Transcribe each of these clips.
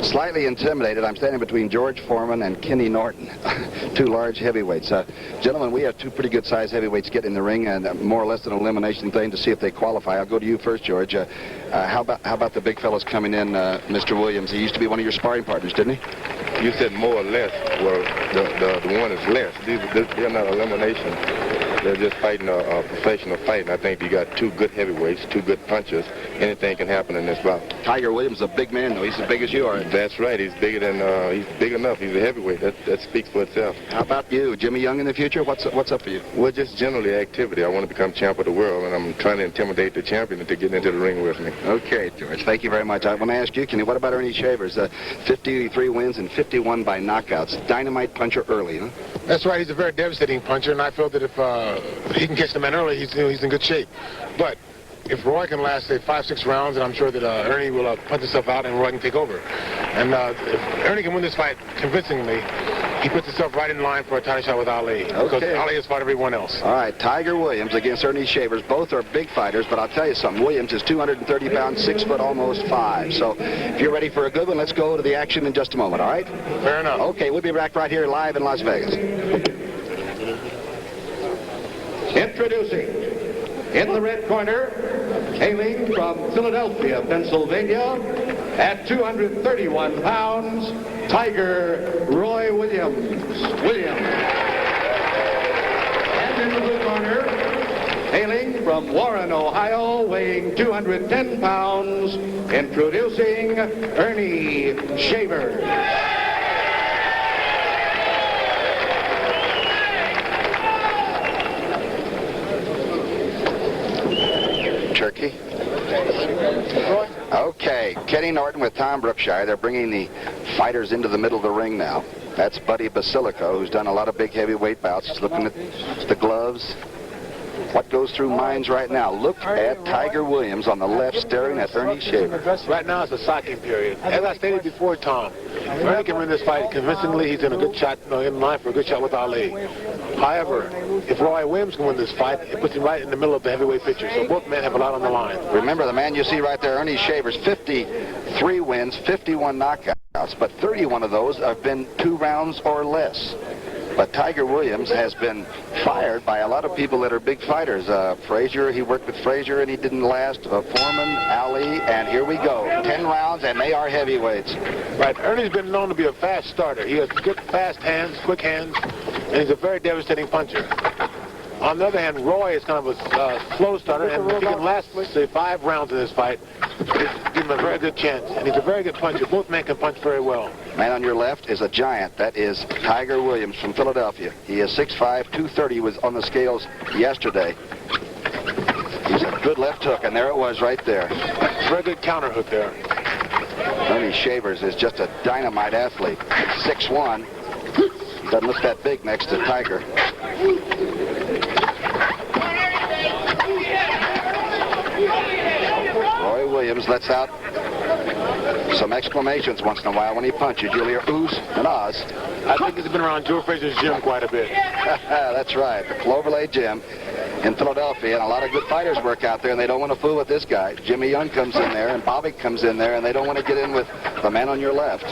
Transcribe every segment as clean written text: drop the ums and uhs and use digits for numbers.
Slightly intimidated. I'm standing between George Foreman and Kenny Norton, two large heavyweights. Gentlemen, we have two pretty good-sized heavyweights getting in the ring, and more or less an elimination thing to see if they qualify. I'll go to you first, George. How about the big fellas coming in, Mr. Williams? He used to be one of your sparring partners, didn't he? You said more or less. Well, the one is less. They're not elimination. They're just fighting a professional fight, and I think you got two good heavyweights, two good punchers. Anything can happen in this bout. Tiger Williams is a big man, though. He's as big as you are. That's right. He's bigger than, he's big enough. He's a heavyweight. That speaks for itself. How about you? Jimmy Young in the future? What's up for you? Well, just generally activity. I want to become champ of the world, and I'm trying to intimidate the champion to get into the ring with me. Okay, George. Thank you very much. I want to ask you, Kenny, what about Earnie Shavers? 53 wins and 51 by knockouts. Dynamite puncher early, huh? That's right. He's a very devastating puncher, and I feel that if he can catch the man early, he's in good shape. But if Roy can last, say, 5-6 rounds, and I'm sure that Earnie will punch himself out and Roy can take over. And if Earnie can win this fight convincingly, he puts himself right in line for a title shot with Ali. Okay. Because Ali has fought everyone else. All right, Tiger Williams against Earnie Shavers. Both are big fighters, but I'll tell you something. Williams is 230 pounds, 6 foot, almost 5. So if you're ready for a good one, let's go to the action in just a moment, all right? Fair enough. Okay, we'll be back right here live in Las Vegas. Introducing, in the red corner, hailing from Philadelphia, Pennsylvania, at 231 pounds, Tiger Roy Williams. And in the blue corner, hailing from Warren, Ohio, weighing 210 pounds, introducing Earnie Shavers. Turkey. Okay, Kenny Norton with Tom Brookshire. They're bringing the fighters into the middle of the ring now. That's Buddy Basilico, who's done a lot of big heavyweight bouts. He's looking at the gloves. What goes through minds right now? Look at Tiger Williams on the left staring at Earnie Shavers. Right now it's a socking period. As I stated before, Tom, if Earnie can win this fight convincingly, he's in a good shot, in line for a good shot with Ali. However, if Roy Williams can win this fight, it puts him right in the middle of the heavyweight picture. So both men have a lot on the line. Remember, the man you see right there, Earnie Shavers, 53 wins, 51 knockouts, but 31 of those have been 2 rounds or less. But Tiger Williams has been fired by a lot of people that are big fighters. Frazier, he worked with Frazier and he didn't last. Foreman, Ali, and here we go. 10 rounds and they are heavyweights. Right, Ernie's been known to be a fast starter. He has good fast hands, quick hands, and he's a very devastating puncher. On the other hand, Roy is kind of a slow starter, and if he can last, say, 5 rounds in this fight, give him a very good chance. And he's a very good puncher. Both men can punch very well. Man on your left is a giant. That is Tiger Williams from Philadelphia. He is 6'5", 230. He was on the scales yesterday. He's a good left hook, and there it was right there. Very good counter hook there. Earnie Shavers is just a dynamite athlete. 6'1". Doesn't look that big next to Tiger. Roy Williams lets out some exclamations once in a while when he punches. You'll hear oohs and ahs. I think he's been around Joe Frazier's gym quite a bit. That's right, the Cloverlay Gym in Philadelphia, and a lot of good fighters work out there, and they don't want to fool with this guy. Jimmy Young comes in there, and Bobby comes in there, and they don't want to get in with the man on your left.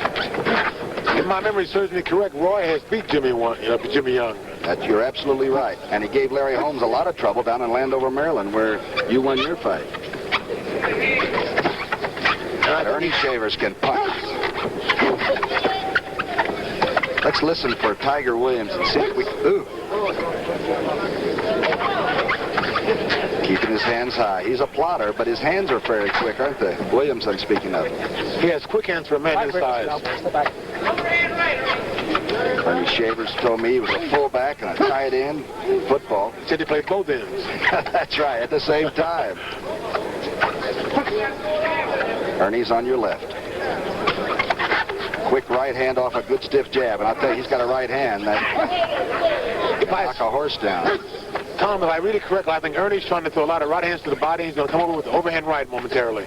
If my memory serves me correct, Roy has beat Jimmy Young. You're absolutely right. And he gave Larry Holmes a lot of trouble down in Landover, Maryland, where you won your fight. And Earnie Shavers can punch. Let's listen for Tiger Williams and see if we can... Ooh. Keeping his hands high. He's a plotter, but his hands are fairly quick, aren't they? Williams, I'm speaking of. He has quick hands for a man his size. Earnie Shavers told me he was a fullback and a tight end in football. He said he played both ends. That's right, at the same time. Ernie's on your left. Quick right hand off a good stiff jab, and I'll tell you, he's got a right hand that knock a horse down. Tom, if I read it correctly, I think Ernie's trying to throw a lot of right hands to the body. He's going to come over with the overhand right momentarily.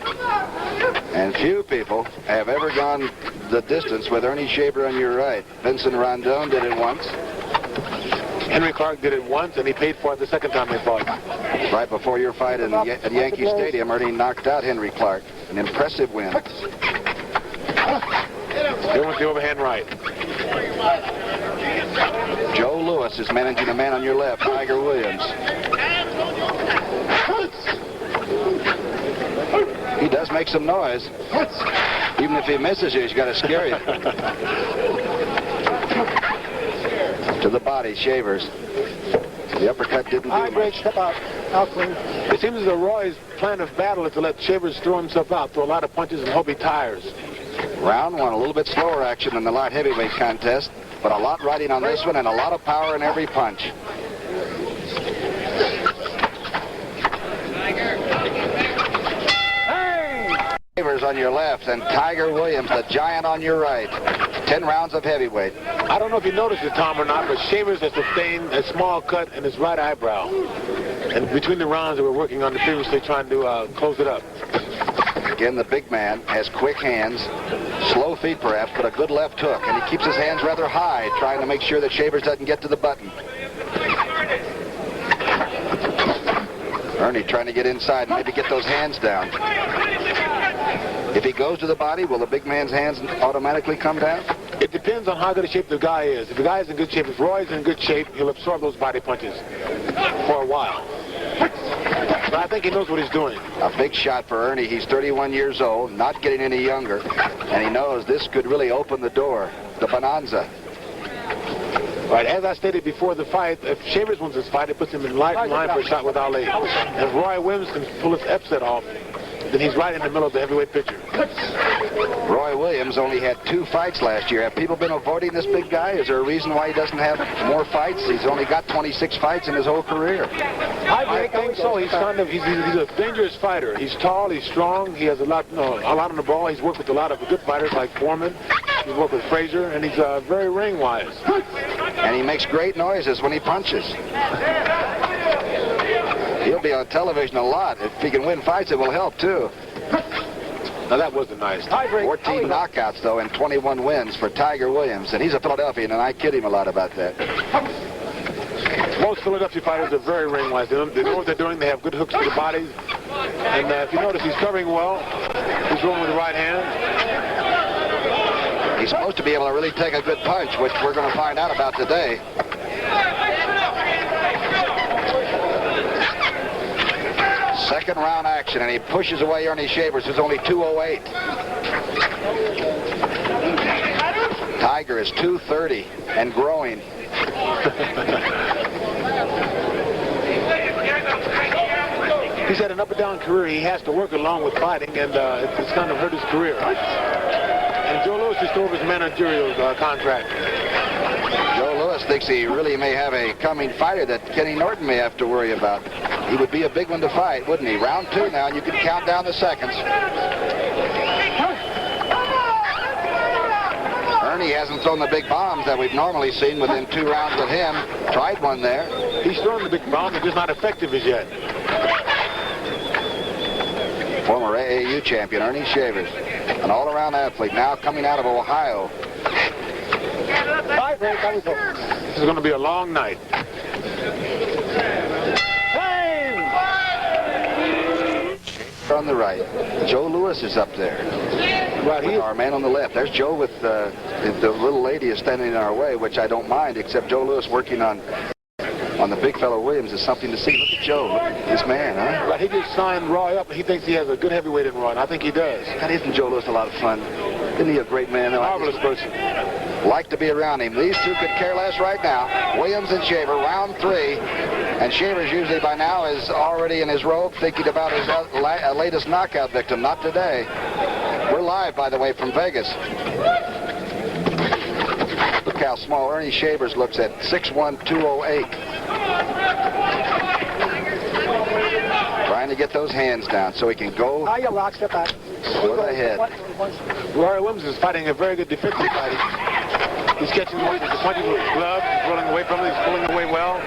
And few people have ever gone the distance with Earnie Shaver on your right. Vincent Rondon did it once. Henry Clark did it once, and he paid for it the second time they fought. Right before your fight at Yankee Stadium, Ernie knocked out Henry Clark. An impressive win. They want the overhand right. Joe Louis is managing the man on your left, Tiger Williams. He does make some noise. Even if he misses you, he's got to scare you. To the body, Shavers. The uppercut didn't do High break, much. step out. Out clean. It seems as though Roy's plan of battle is to let Shavers throw himself out, throw a lot of punches, and hope he tires. Round one, a little bit slower action than the light heavyweight contest, but a lot riding on this one and a lot of power in every punch. Shavers on your left and Tiger Williams, the giant, on your right. 10 rounds of heavyweight. I don't know if you noticed it, Tom, or not, but Shavers has sustained a small cut in his right eyebrow. And between the rounds that we're working on previously, trying to close it up. Again, the big man has quick hands, slow feet perhaps, but a good left hook. And he keeps his hands rather high, trying to make sure that Shavers doesn't get to the button. Earnie trying to get inside and maybe get those hands down. If he goes to the body, will the big man's hands automatically come down? It depends on how good a shape the guy is. If the guy is in good shape, if Roy's in good shape, he'll absorb those body punches for a while. But I think he knows what he's doing. A big shot for Earnie. He's 31 years old, not getting any younger, and he knows this could really open the door, the bonanza. Right, as I stated before the fight, if Shavers wins this fight, it puts him in line for a shot with Ali. If Roy Williams can pull his upset off, then he's right in the middle of the heavyweight picture. Roy Williams only had 2 fights last year. Have people been avoiding this big guy? Is there a reason why he doesn't have more fights? He's only got 26 fights in his whole career. I think so. He's kind of he's a dangerous fighter. He's tall, he's strong, he has a lot on the ball. He's worked with a lot of good fighters like Foreman. He's worked with Frazier, and he's very ring-wise. And he makes great noises when he punches. He'll be on television a lot. If he can win fights, it will help, too. Now, that wasn't nice. 14 knockouts, though, and 21 wins for Tiger Williams. And he's a Philadelphian, and I kid him a lot about that. Most Philadelphia fighters are very ring-wise. They know what they're doing. They have good hooks to the bodies. And if you notice, he's covering well. He's rolling with the right hand. He's supposed to be able to really take a good punch, which we're going to find out about today. Second round action, and he pushes away Earnie Shavers, who's only 208. Tiger is 230 and growing. He's had an up-and-down career. He has to work along with fighting, and it's kind of hurt his career. And Joe Louis just over his managerial contract. Joe Louis thinks he really may have a coming fighter that Kenny Norton may have to worry about. He would be a big one to fight, wouldn't he? Round 2 now, and you can count down the seconds. Earnie hasn't thrown the big bombs that we've normally seen within 2 rounds with him. Tried one there. He's throwing the big bomb, but just not effective as yet. Former AAU champion, Earnie Shavers. An all-around athlete, now coming out of Ohio. This is going to be a long night. On the right, Joe Louis is up there. Right, Our man on the left. There's Joe with the little lady is standing in our way, which I don't mind, except Joe Louis working on the big fellow Williams is something to see. Look at Joe, look at this man, huh? Right, he just signed Roy up, and he thinks he has a good heavyweight in Roy, and I think he does. God, isn't Joe Louis a lot of fun? Isn't he a great man? Marvelous person. Like to be around him. These two could care less right now. Williams and Shaver, round 3. And Shavers usually by now is already in his robe thinking about his latest knockout victim. Not today. We're live, by the way, from Vegas. Look how small Earnie Shavers looks at 6'1", 208. Trying to get those hands down so he can go How you lock, step back. for the head. Roy Williams is fighting a very good defensive fight. He's catching the punches with his glove. He's rolling away from it. He's pulling away well.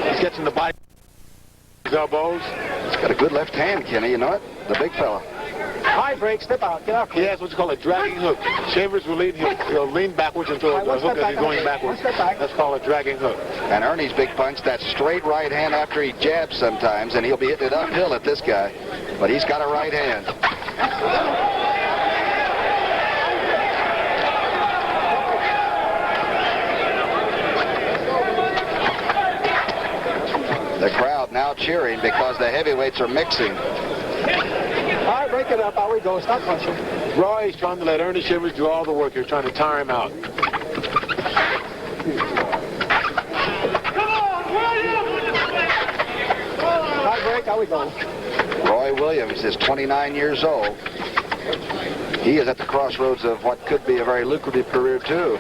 He's catching the body, his elbows. He's got a good left hand, Kenny. You know it? The big fella. High break, step out, get out. He has what's called a dragging hook. Shavers will lean, he'll lean backwards and throw a hook as he's going backwards. That's called a dragging hook. And Ernie's big punch, that straight right hand after he jabs sometimes, and he'll be hitting it uphill at this guy. But he's got a right hand. cheering because the heavyweights are mixing. All right, break it up. Out we go. Stop punching. Roy's trying to let Earnie Shivers do all the work here, trying to tire him out. High break. Out we go. Roy Williams is 29 years old. He is at the crossroads of what could be a very lucrative career, too.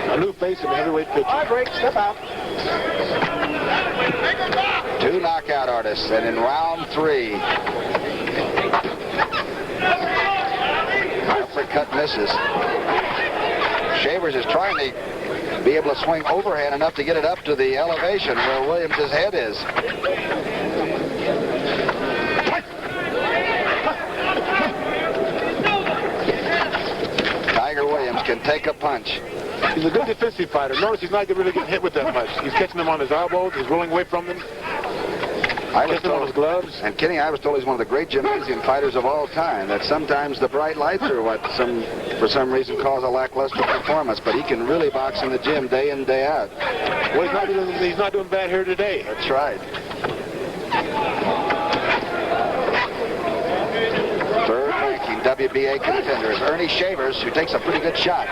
A new face in the heavyweight pitcher. High break. Step out. 2 knockout artists, and in round 3, uppercut misses. Shavers is trying to be able to swing overhand enough to get it up to the elevation where Williams' head is. Tiger Williams can take a punch. He's a good defensive fighter. Notice he's not really getting hit with that much. He's catching them on his elbows. He's rolling away from them. Catching them on his gloves. And Kenny, I was told he's one of the great gymnasium fighters of all time. That sometimes the bright lights are what for some reason cause a lackluster performance. But he can really box in the gym day in, day out. Well, he's not doing bad here today. That's right. Third ranking WBA contender is Earnie Shavers, who takes a pretty good shot.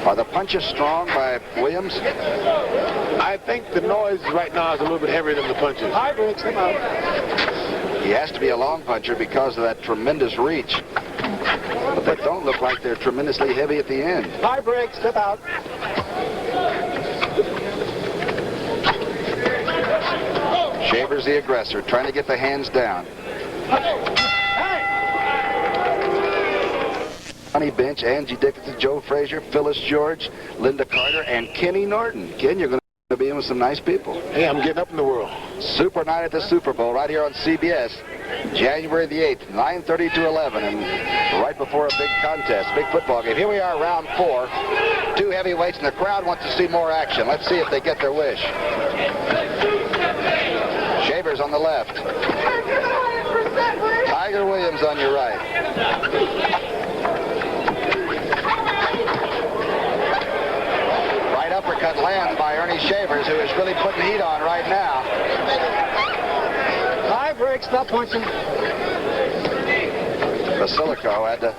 Are the punches strong by Williams? I think the noise right now is a little bit heavier than the punches. High break. Step out. He has to be a long puncher because of that tremendous reach. But they don't look like they're tremendously heavy at the end. High break. Step out. Shavers the aggressor, trying to get the hands down. Johnny Bench, Angie Dickinson, Joe Frazier, Phyllis George, Linda Carter, and Kenny Norton. Ken, you're going to be in with some nice people. Hey, I'm getting up in the world. Super Night at the Super Bowl right here on CBS, January the 8th, 9:30 to 11, and right before a big contest, big football game. Here we are, round 4. 2 heavyweights, and the crowd wants to see more action. Let's see if they get their wish. Shavers on the left. Tiger Williams on your right. Right uppercut lands by Earnie Shavers, who is really putting heat on right now. High break. Stop punching. Basilico had to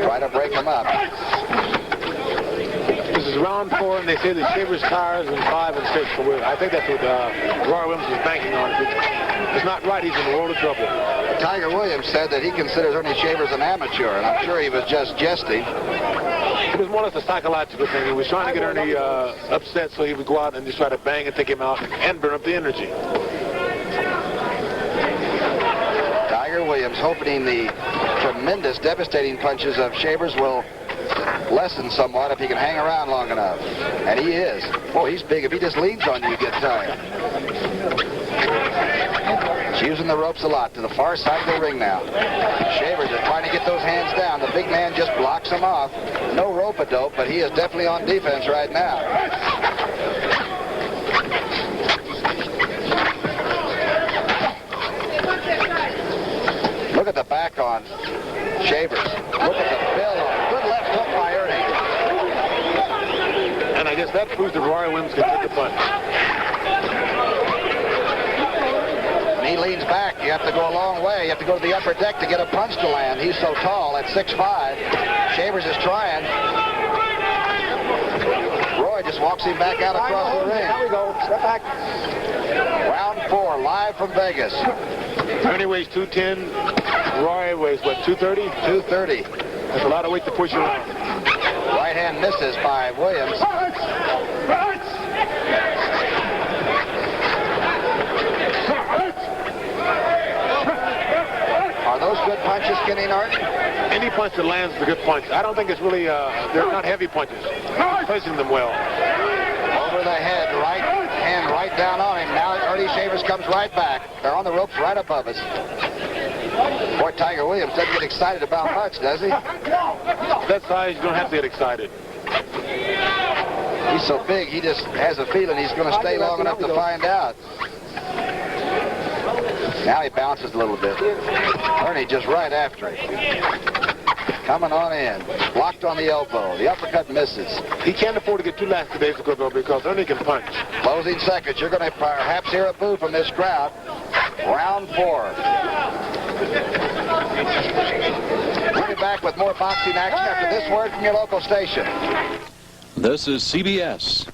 try to break him up. This is round 4, and they say that Shavers tires in 5 and 6. So I think that's what Roy Williams is banking on. If it's not right, he's in a world of trouble. Tiger Williams said that he considers Earnie Shavers an amateur, and I'm sure he was just jesting. It was more or less a psychological thing. He was trying to get Earnie upset so he would go out and just try to bang and take him out and burn up the energy. Tiger Williams hoping the tremendous, devastating punches of Shavers will lessen somewhat if he can hang around long enough. And he is. Boy, he's big. If he just leans on you, you get tired. He's using the ropes a lot to the far side of the ring now. Shavers is trying to get those hands down. The big man just blocks him off. No rope-a-dope, but he is definitely on defense right now. Look at the back on Shavers. Look at the build. Good left hook by Earnie. And I guess that proves that Roy Williams can take a punch. And he leans back. You have to go a long way. You have to go to the upper deck to get a punch to land. He's so tall at 6'5". Shavers is trying. Roy just walks him back out across the ring. There we go. Step back. Round 4, live from Vegas. Earnie weighs 210. Roy weighs, what, 230? 230. That's a lot of weight to push around. Right hand misses by Williams. Are those good punches, Kenny Norton? Any punch that lands is a good punch. I don't think it's really, they're not heavy punches. He's placing them well. Over the head, right hand right down on him. Now Earnie Shavers comes right back. They're on the ropes right above us. Boy, Tiger Williams doesn't get excited about much, does he? That size, you don't have to get excited. He's so big, he just has a feeling he's going to stay long enough to find out. Now he bounces a little bit. Earnie just right after him. coming on in. Blocked on the elbow. The uppercut misses. He can't afford to get too lackadaisical, though, because Earnie can punch. Closing seconds. You're going to perhaps hear a boo from this crowd. Round 4. We'll be back with more boxing action after this word from your local station. This is CBS.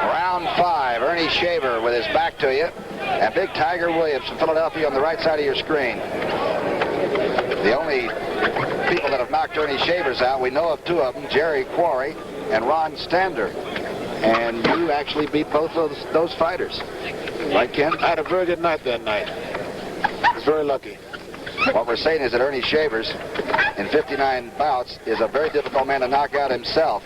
Round 5. Earnie Shaver with his back to you. And Big Tiger Williams from Philadelphia on the right side of your screen. The only people that have knocked Earnie Shavers out, we know of 2 of them, Jerry Quarry and Ron Stander. And you actually beat both of those fighters. Right, Ken? I had a very good night that night. I was very lucky. What we're saying is that Earnie Shavers, in 59 bouts, is a very difficult man to knock out himself.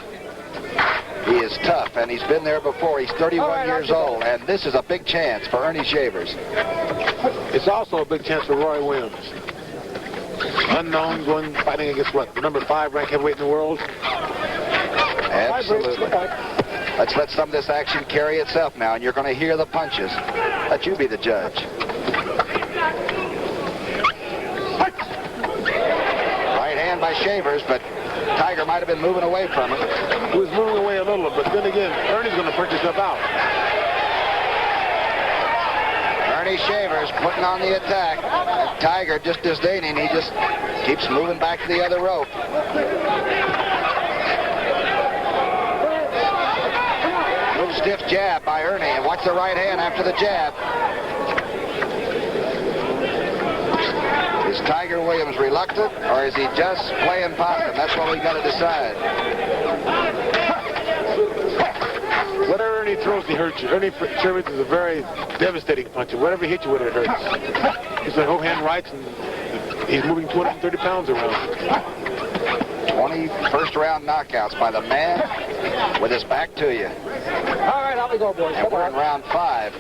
He is tough, and he's been there before. He's 31 years old, and this is a big chance for Earnie Shavers. It's also a big chance for Roy Williams. Unknown, going fighting against what? The number 5 ranked heavyweight in the world? Absolutely. Let's let some of this action carry itself now, and you're going to hear the punches. Let you be the judge. Right hand by Shavers, but Tiger might have been moving away from him. He was moving away a little, but then again, Ernie's going to punch himself out. Earnie Shavers putting on the attack. And Tiger just disdaining. He just keeps moving back to the other rope. Little stiff jab by Earnie, and watch the right hand after the jab. Is Tiger Williams reluctant, or is he just playing possum? That's what we got to decide. Whatever Ernie throws, he hurts you. Ernie Shavers is a very devastating puncher. Whatever he hits you with, it hurts. He's a hand rights, and he's moving 230 pounds around. 20 first-round knockouts by the man with his back to you. All right, out we go, boys. And we're in round 5.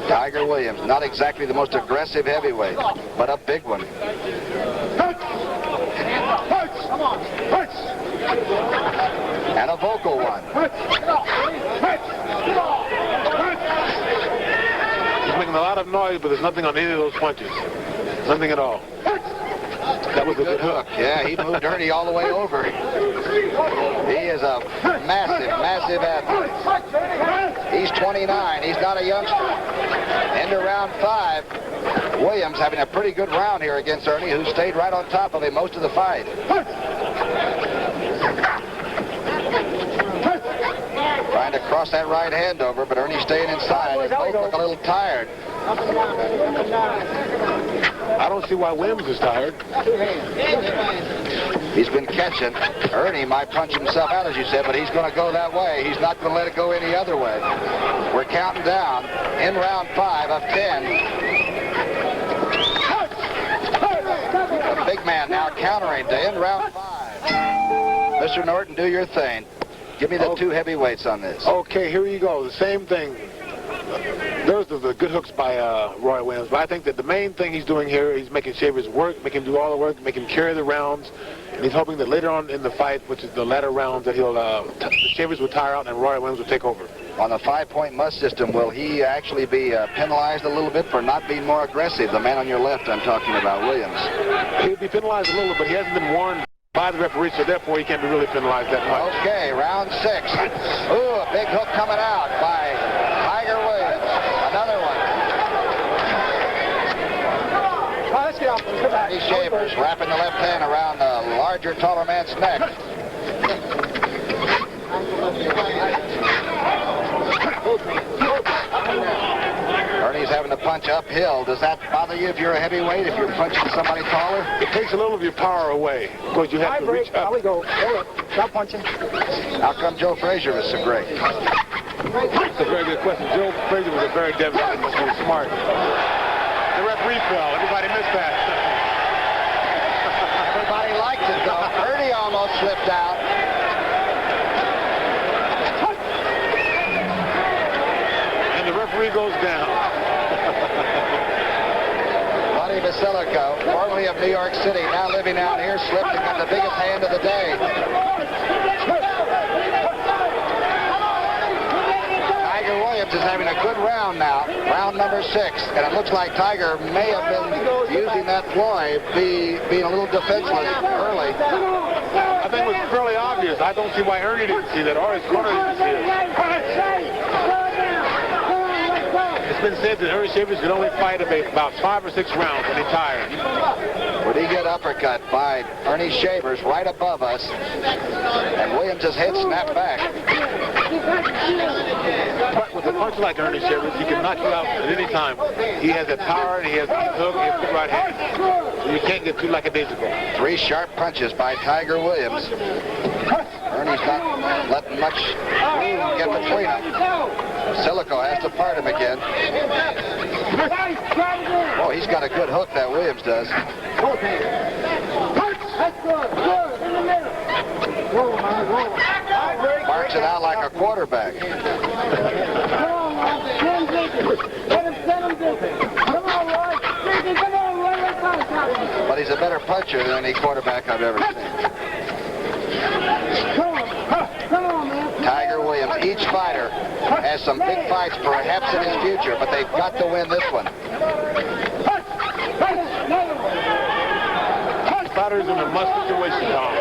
Tiger Williams, not exactly the most aggressive heavyweight, but a big one. And a vocal one. He's making a lot of noise, but there's nothing on any of those punches. Nothing at all. That was a good hook. Yeah, he moved Earnie all the way over. He is a massive, massive athlete. He's 29. He's not a youngster. Into round 5. Williams having a pretty good round here against Earnie, who stayed right on top of him most of the fight. Trying to cross that right hand over, but Ernie staying inside. They both look a little tired. I don't see why Williams is tired. He's been catching. Ernie might punch himself out, as you said, but he's going to go that way. He's not going to let it go any other way. We're counting down in round 5 of 10. The big man now countering to end round 5. Mr. Norton, do your thing. Give me the 2 heavyweights on this. Okay, here you go. The same thing. Those are the good hooks by Roy Williams. But I think that the main thing he's doing here, he's making Shavers work, making him do all the work, making him carry the rounds. And he's hoping that later on in the fight, which is the latter rounds, that Shavers will tire out and Roy Williams will take over. On the 5-point must system, will he actually be penalized a little bit for not being more aggressive? The man on your left, I'm talking about, Williams. He'll be penalized a little, but he hasn't been warned by the referee, so therefore he can't be really penalized that much. Okay, round 6. Ooh, a big hook coming out by Tiger Williams. Another one. Let's get off. Come back. Earnie Shavers wrapping the left hand around the larger, taller man's neck. Ernie's having to punch uphill. Does that bother you if you're a heavyweight, if you're punching somebody taller? It takes a little of your power away because you have to reach up. Out we go. Stop punching. How come Joe Frazier was so great? That's a very good question. Joe Frazier was a very devastating, he was smart. The referee fell. Everybody missed that. Everybody liked it, though. Ernie almost slipped out. Ernie of New York City, now living out here, slipped and got the biggest hand of the day. Tiger Williams is having a good round now, round number 6, and it looks like Tiger may have been using that ploy, being a little defenseless early. I think it was fairly obvious. I don't see why Ernie didn't see that, or his corner didn't see it. It's been said that Ernie Shavers can only fight about 5 or 6 rounds when he's tired. Would he get uppercut by Ernie Shavers right above us, and Williams' head snapped back. But with a punch like Ernie Shavers, he can knock you out at any time. He has the power, and he has the hook, he has the right hand. So you can't get too lackadaisical. 3 sharp punches by Tiger Williams. Ernie's not letting much room get between them. Silico has to part him again. Oh, he's got a good hook, that Williams does. Marks it out like a quarterback. But he's a better puncher than any quarterback I've ever seen. Tiger Williams, each fighter has some big fights perhaps in his future, but they've got to win this one. Fighters in a must situation, Tom.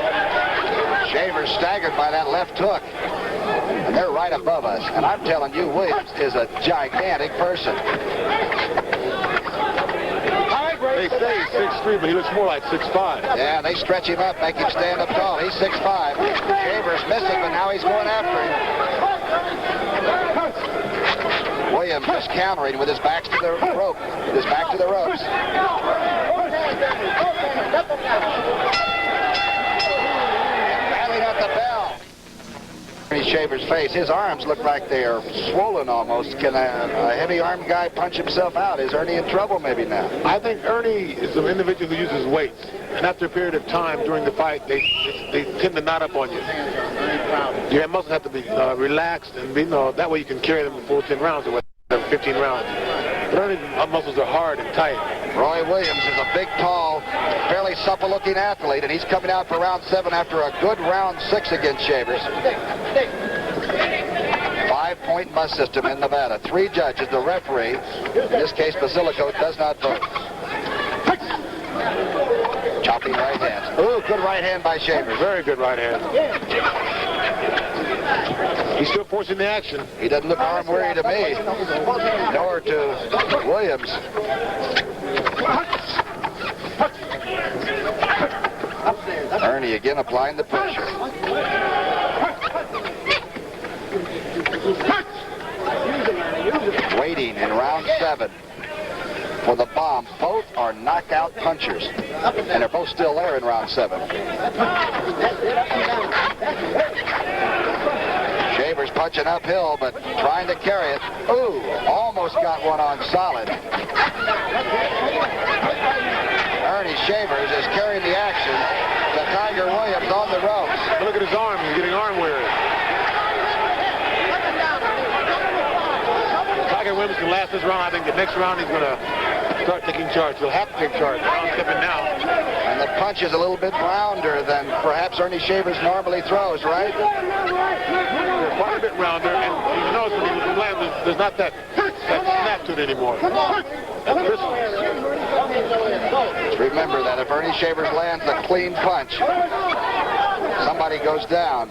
Shavers staggered by that left hook, and they're right above us. And I'm telling you, Williams is a gigantic person. They say he's 6'3", but he looks more like 6'5". Yeah, they stretch him up, make him stand up tall. He's 6'5". Shavers missing, but now he's going after him. Williams just countering with his back to the rope, with his back to the ropes. Rallying at the bell. Ernie Shavers' face, his arms look like they are swollen almost. Can a heavy-armed guy punch himself out? Is Ernie in trouble maybe now? I think Ernie is an individual who uses weights. And after a period of time during the fight, they tend to knot up on you. Your muscles have to be relaxed, and that way you can carry them the full 10 rounds or 15 rounds. But Ernie's muscles are hard and tight. Roy Williams is a big, tall, fairly supple-looking athlete, and he's coming out for round 7 after a good round 6 against Shavers. 5-point must system in Nevada. 3 judges, the referee, in this case Basilico, does not vote. Chopping right hands. Ooh, good right hand by Shavers. Very good right hand. He's still forcing the action. He doesn't look arm weary to me, nor to Williams. Ernie again applying the pressure. Waiting in round 7 for the bomb. Both are knockout punchers, and they're both still there in round 7. Shavers punching uphill, but trying to carry it. Ooh, almost got one on solid. Ernie Shavers is carrying the action to Tiger Williams on the ropes. Look at his arm. He's getting arm weary. Tiger Williams can last this round. I think the next round he's going to start taking charge. He'll have to take charge. Round 7 now. And the punch is a little bit rounder than perhaps Ernie Shavers normally throws, right? They're quite a bit rounder, and you notice when he lands, there's not that snap to it anymore. Remember that if Ernie Shavers lands a clean punch, somebody goes down.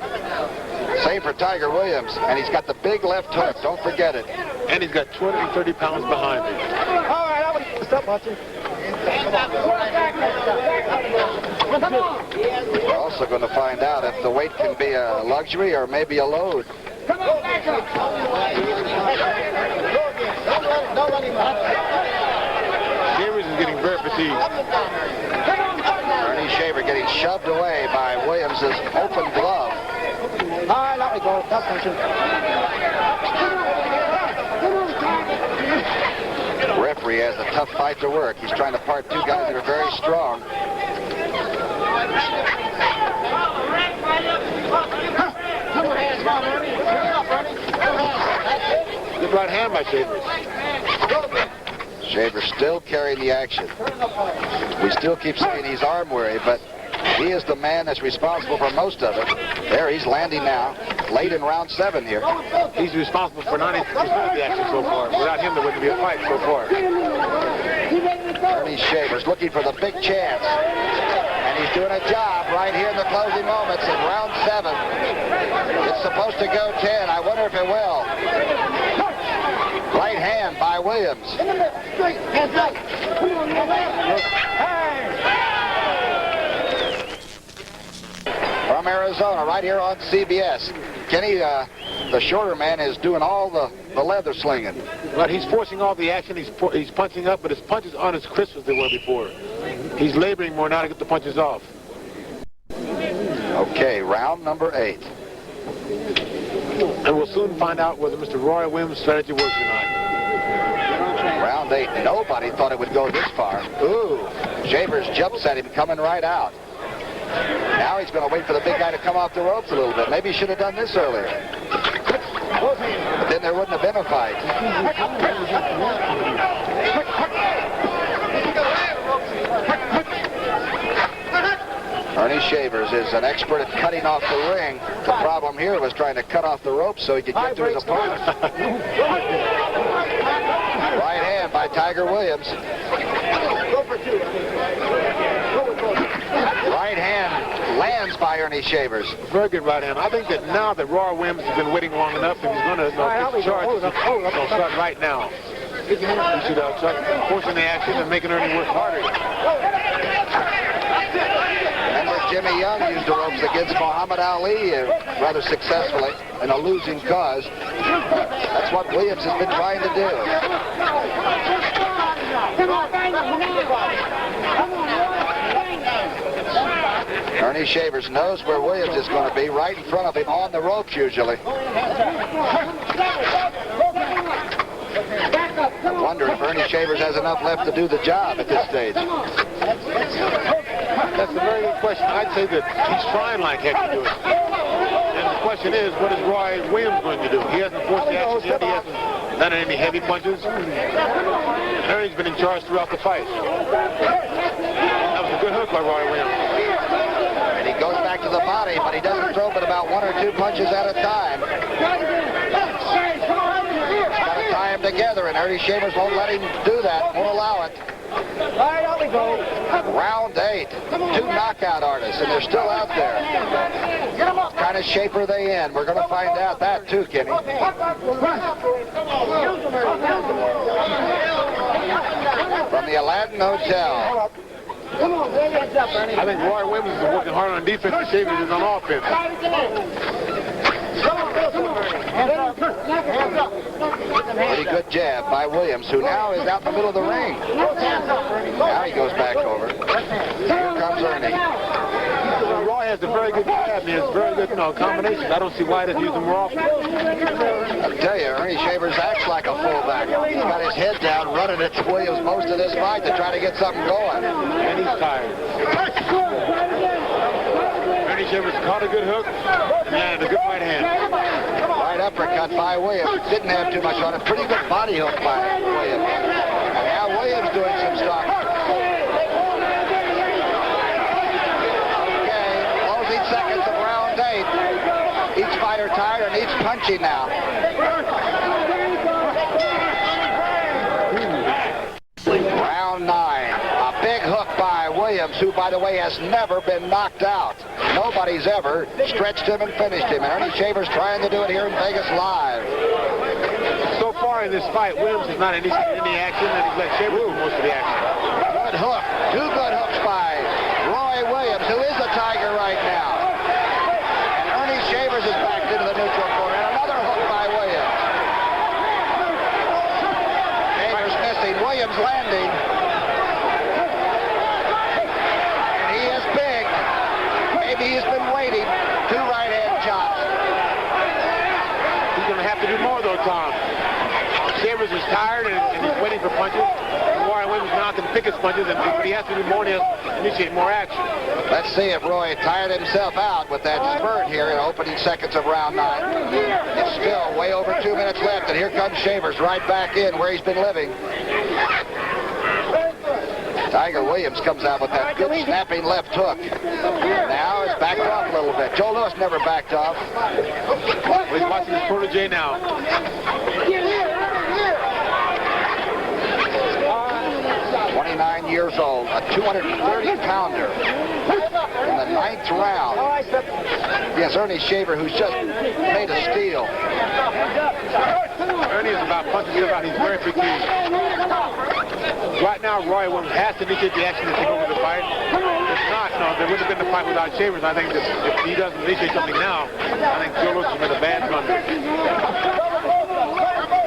Same for Tiger Williams, and he's got the big left hook. Don't forget it. And he's got 230 pounds behind him. All right, I would stop watching. We're also going to find out if the weight can be a luxury or maybe a load. Shavers is getting very fatigued. Ernie Shaver getting shoved away by Williams' open glove. All right, let me go. Stop punching. The referee has a tough fight to work. He's trying to part 2 guys that are very strong. Good right hand by Shavers. Shavers still carrying the action. We still keep saying he's arm weary, but he is the man that's responsible for most of it. There, he's landing now, late in round 7 here. He's responsible for 90% of the action so far. Without him, there wouldn't be a fight so far. Ernie Shavers looking for the big chance. And he's doing a job right here in the closing moments in round 7. It's supposed to go 10. I wonder if it will. Right hand by Williams. From Arizona, right here on CBS. Kenny, the shorter man, is doing all the leather slinging. But he's forcing all the action. He's punching up, but his punches aren't as crisp as they were before. He's laboring more now to get the punches off. Okay, round number 8. And we'll soon find out whether Mr. Roy Williams' strategy works or not. Round 8, nobody thought it would go this far. Ooh, Shavers jumps at him coming right out. Now he's going to wait for the big guy to come off the ropes a little bit. Maybe he should have done this earlier. But then there wouldn't have been a fight. Ernie Shavers is an expert at cutting off the ring. The problem here was trying to cut off the ropes so he could get to his opponent. Right hand by Tiger Williams. Right hand lands by Ernie Shavers. Very good right hand. I think that now that Roy Williams has been waiting long enough and he's going to charge, he'll start right now. He should start forcing the action and making Ernie work harder. Remember, Jimmy Young used the ropes against Muhammad Ali rather successfully in a losing cause. That's what Williams has been trying to do. Ernie Shavers knows where Williams is going to be, right in front of him on the ropes usually. I wonder if Ernie Shavers has enough left to do the job at this stage. That's a very good question. I'd say that he's trying like heck to do it. And the question is, what is Roy Williams going to do? He hasn't forced the action yet. He hasn't done any heavy punches. And Ernie's been in charge throughout the fight. That was a good hook by Roy Williams. And he goes back to the body, but he doesn't throw but about 1 or 2 punches at a time. He's got to tie him together, and Ernie Shavers won't let him do that, won't allow it. Round 8. 2 knockout artists, and they're still out there. What kind of shape are they in? We're going to find out that too, Kenny. From the Aladdin Hotel. I think Roy Williams is working hard on defense and Shavers is on offense. Pretty good jab by Williams, who now is out in the middle of the ring. Now he goes back over. Here comes Ernie. Roy has a very good jab and he has very good combinations. I don't see why he doesn't use them more often. I'll tell you, Ernie Shavers acts like a fullback. He's got his head down, running at Williams most of this fight to try to get something going. And he's tired. Ernie Shavers caught a good hook and landed a good right hand. Right uppercut by Williams. Didn't have too much on it. Pretty good body hook by Williams. And now Williams doing some stuff. Okay, closing seconds of round 8. Each fighter tired and each punching now. Round 9. A big hook by Williams, who, by the way, has never been knocked out. Nobody's ever stretched him and finished him. And Ernie Shavers trying to do it here in Vegas live. So far in this fight, Williams has not initiated any action, and he's let Shavers do most of the action. Good hook. 2 good hooks by Roy Williams, who is a Tiger right now. And Ernie Shavers is backed into the neutral corner. And another hook by Williams. Shavers missing. Williams landing. And he is big. Maybe he's been waiting. 2 right-hand chops. He's going to have to do more, though, Tom. Shavers is tired and he's waiting for punches. Roy Williams now can pick his punches, but he has to do more and initiate more action. Let's see if Roy tired himself out with that spurt here in opening seconds of round 9. It's still way over 2 minutes left, and here comes Shavers right back in where he's been living. Tiger Williams comes out with that good snapping left hook. Now it's backed off a little bit. Joe Louis never backed off. He's watching his protege now. 29 years old, a 230-pounder in the 9th round against Earnie Shaver, who's just made a steal. Earnie is about punching him out. He's very fatigued. Right now, Roy Williams has to initiate the action to take over the fight. If not, no, there wouldn't have been the fight without Shavers. I think that if he doesn't initiate something now, I think Joe Louis has made a bad blunder.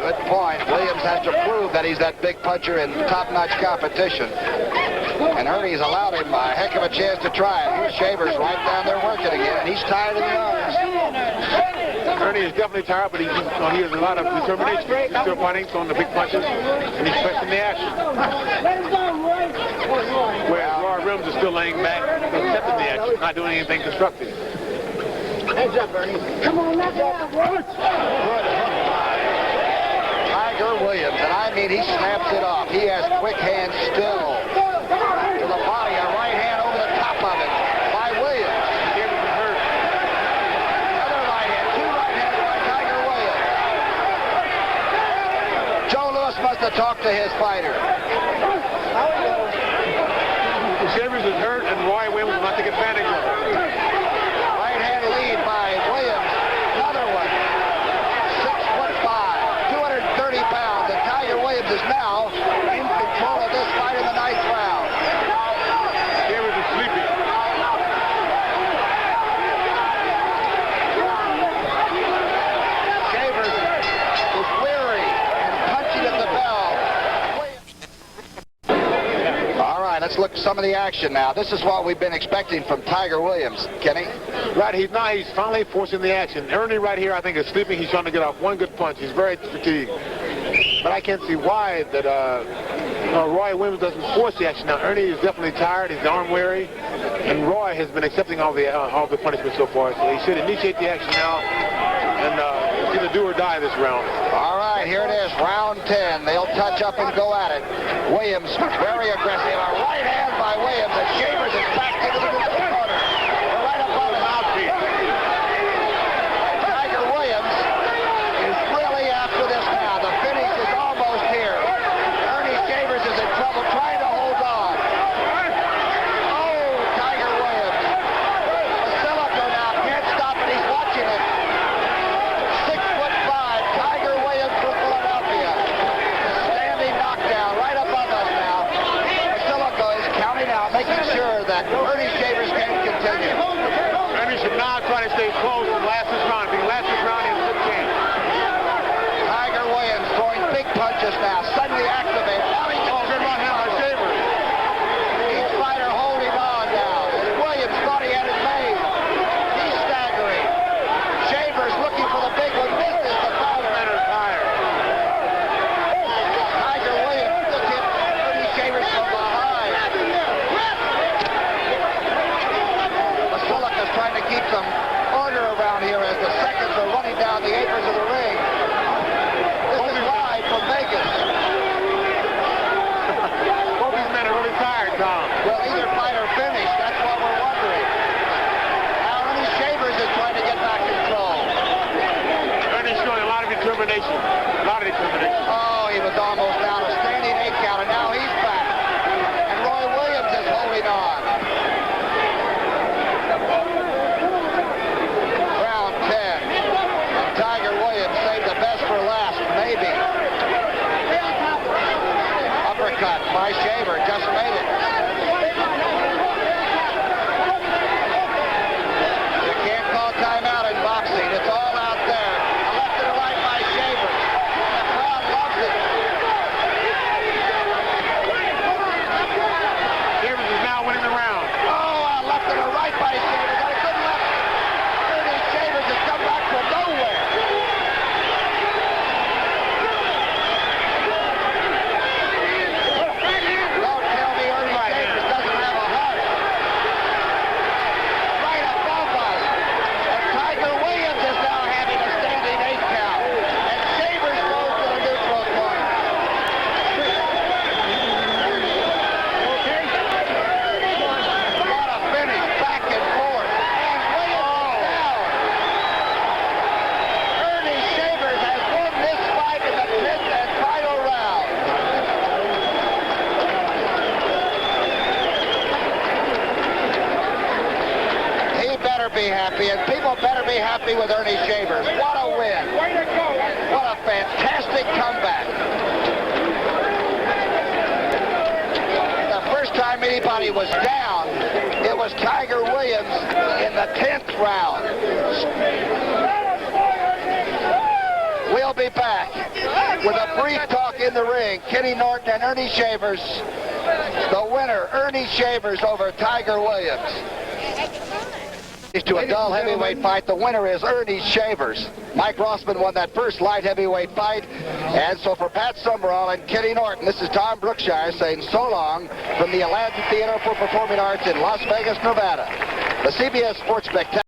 Good point. Williams has to prove that he's that big puncher in top-notch competition. And Ernie's allowed him a heck of a chance to try it. Here's Shavers right down there working again, and he's tired in the arms. Ernie is definitely tired, but he has a lot of determination. He's still fighting, throwing the big punches, and he's pressing the action. Whereas Roy Williams is still laying back, accepting the action, not doing anything constructive. Hands up, Ernie. Come on, let's go. Tiger Williams, and I mean he snaps it off. He has quick hands still. To the body, a right hand over the top of it by Williams. Another right hand, 2 right hands by Tiger Williams. Joe Louis must have talked to his fighter. Shavers is hurt, and Roy Williams will not take advantage of it. Right hand lead by Williams. Another one. 6'5", 230 pounds, and Tiger Williams is now in control of this fight in the 9th round. Shavers is sleeping. Shavers is weary and punching at the bell. All right, let's look at some of the action now. This is what we've been expecting from Tiger Williams, Kenny. Right, he's finally forcing the action. Ernie right here, I think, is sleeping. He's trying to get off one good punch. He's very fatigued. But I can't see why that Roy Williams doesn't force the action. Now, Ernie is definitely tired. He's arm weary. And Roy has been accepting all the punishment so far. So he should initiate the action now and either do or die this round. All right, here it is, round 10. They'll touch up and go at it. Williams very aggressive. A right hand by Williams, and Shavers is back into the corner. Right above his mouthpiece. Tiger Williams is really after this now. The finish is almost here. Earnie Shavers is in trouble trying to hold on. Oh, Tiger Williams. Basilico now can't stop it. He's watching it. 6'5", Tiger Williams from Philadelphia. Standing knockdown right above us now. Basilico is counting out, making sure that Earnie Shavers can continue. Ernie should now try to stay close and last this round. If he lasts this round, he has a good chance. Tiger Williams throwing big punches now, suddenly activate. Now he gets Good right hand by Shavers. each fighter holding on now. As Williams thought he had it made. He's staggering. Shavers looking for the big one, misses the fighter. Tiger Williams just hit Earnie Shavers from behind. better be happy, and people better be happy with Earnie Shavers. What a win. Way to go. What a fantastic comeback. The first time anybody was down, it was Tiger Williams in the 10th round. We'll be back with a brief talk in the ring. Kenny Norton and Earnie Shavers. The winner, Earnie Shavers over Tiger Williams. To a dull heavyweight fight. The winner is Earnie Shavers. Mike Rossman won that first light heavyweight fight. And so for Pat Summerall and Kenny Norton, this is Tom Brookshire saying so long from the Aladdin Theater for Performing Arts in Las Vegas, Nevada. The CBS Sports Spectacular.